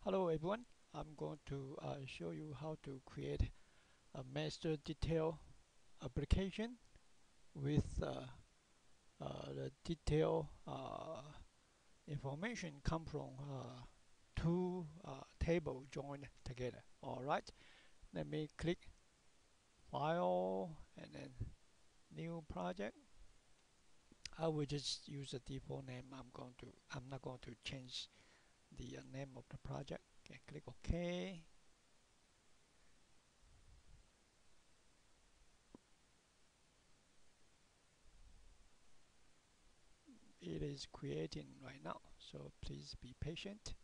Hello everyone, I'm going to show you how to create a master detail application with the detail information come from two tables joined together. Alright, let me click File and then New Project. I will just use the default name. I'm not going to change the name of the project. Okay, click OK. It is creating right now, so please be patient.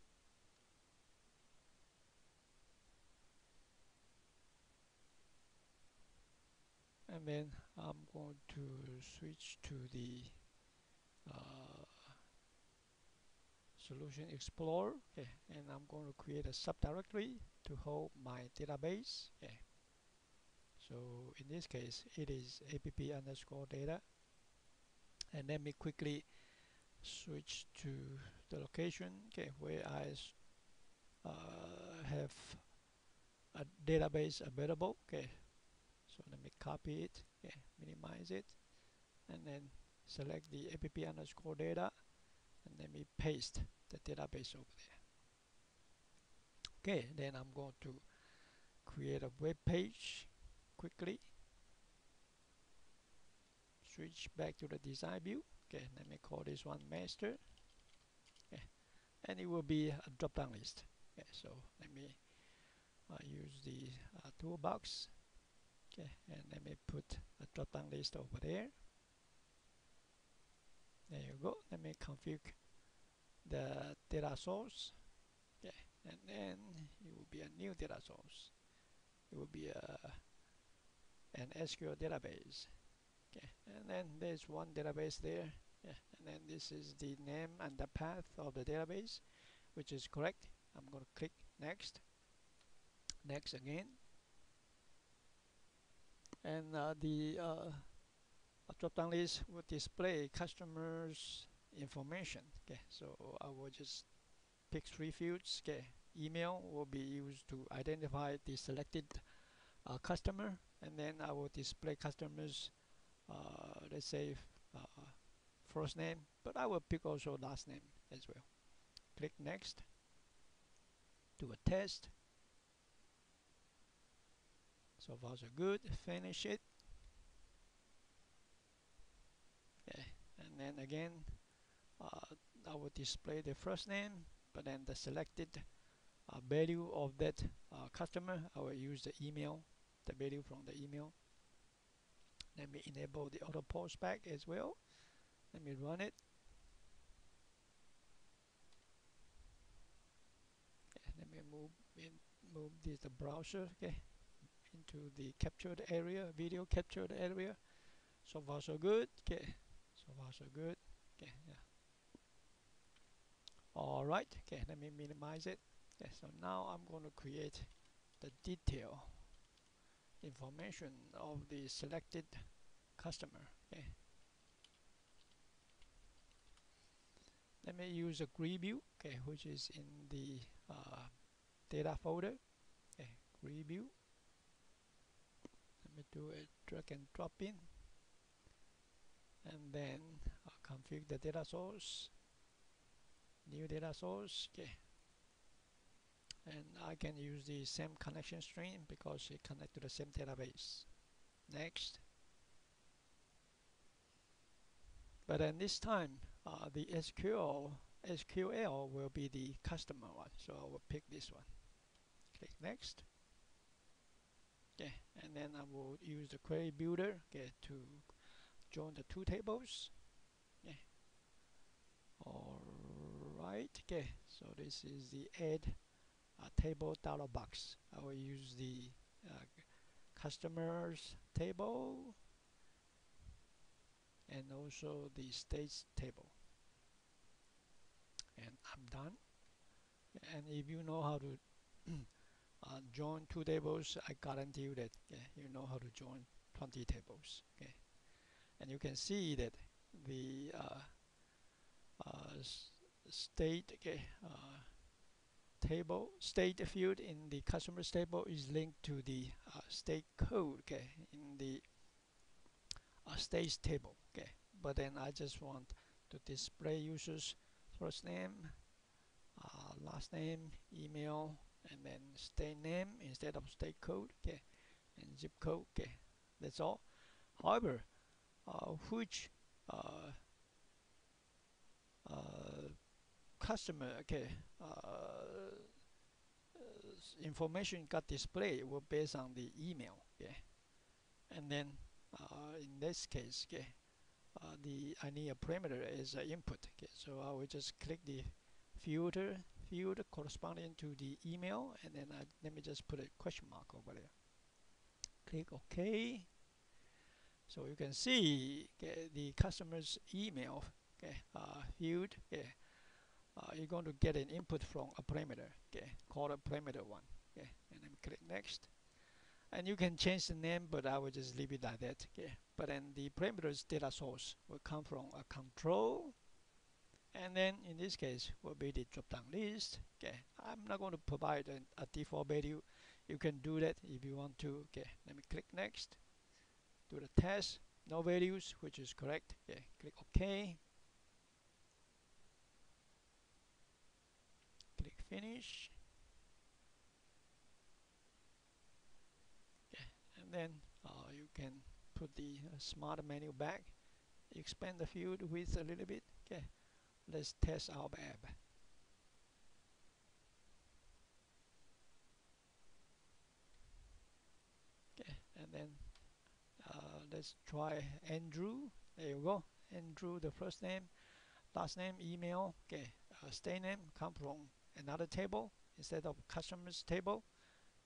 And then I'm going to switch to the uh, Solution Explorer, okay, and I'm going to create a subdirectory to hold my database. Okay. So in this case, it is app_data, and let me quickly switch to the location, okay, where I have a database available. Okay, so let me copy it, okay, minimize it, and then select the app_data, and let me paste the database over there. Okay, then I'm going to create a web page quickly. Switch back to the design view. Okay, let me call this one master. Okay, and it will be a drop-down list. Okay, so let me use the toolbox. Okay, and let me put a drop-down list over there. There you go. Let me configure the data source. Okay, and then it will be a new data source. It will be an SQL database. Okay, and then there's one database there. Yeah, and then this is the name and the path of the database, which is correct. I'm going to click next, next again, and the drop-down list will display customers' information. Okay, so I will just pick three fields. Okay, email will be used to identify the selected customer, and then I will display customers, let's say first name, but I will pick also last name as well. Click next, do a test. So far so good. Finish it. Okay, and then again I will display the first name, but then the selected value of that customer, I will use the email, the value from the email. Let me enable the auto post back as well. Let me run it. Okay, let me move this the browser, okay, into the captured area, video captured area. So far so good. Okay, so far so good. Okay, yeah. All right. Okay, let me minimize it. Okay, so now I'm going to create the detail information of the selected customer. Okay, let me use a grid view, okay, which is in the data folder. Okay, grid view. Let me do a drag and drop in, and then I'll configure the data source, new data source. Okay, and I can use the same connection string because it connects to the same database. Next. But then this time, the SQL will be the customer one. So I will pick this one. Click next. Okay, and then I will use the query builder, okay, to join the two tables. Okay. All right. Okay. So this is the add table dialog box. I will use the customers table and also the states table. And I'm done. And if you know how to join two tables, I guarantee you that you know how to join 20 tables. Okay, and you can see that the state table state field in the customers table is linked to the state code, okay, in the states table, okay. But then I just want to display users first name, last name, email, and then state name instead of state code, okay, and zip code, okay. That's all. However, which customer, okay, information got displayed will based on the email, okay. And then in this case, okay, I need a parameter as an input, okay. So I will just click the filter field corresponding to the email, and then let me just put a question mark over there. Click OK. So you can see, okay, the customer's email, okay, field, okay, you're going to get an input from a parameter, okay, called a parameter one, okay, and then click next. And you can change the name, but I will just leave it like that, okay. But then the parameters data source will come from a control, and then in this case will be the drop-down list, okay. I'm not going to provide a default value. You can do that if you want to, okay. Let me click next, do the test, no values, which is correct, okay. Click OK, click finish, okay. And then you can put the smart menu back, expand the field width a little bit, okay. Let's test our app. Okay, and then let's try Andrew. There you go, Andrew, the first name, last name, email, okay. State name come from another table instead of customers table.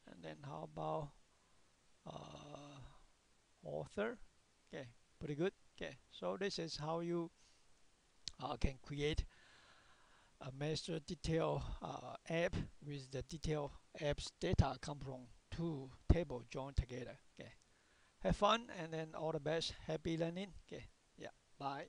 And then how about author, okay, pretty good, okay. So this is how you can create a master detail app with the detail apps data come from two tables joined together, okay. Have fun, and then all the best, happy learning, okay. Yeah, bye.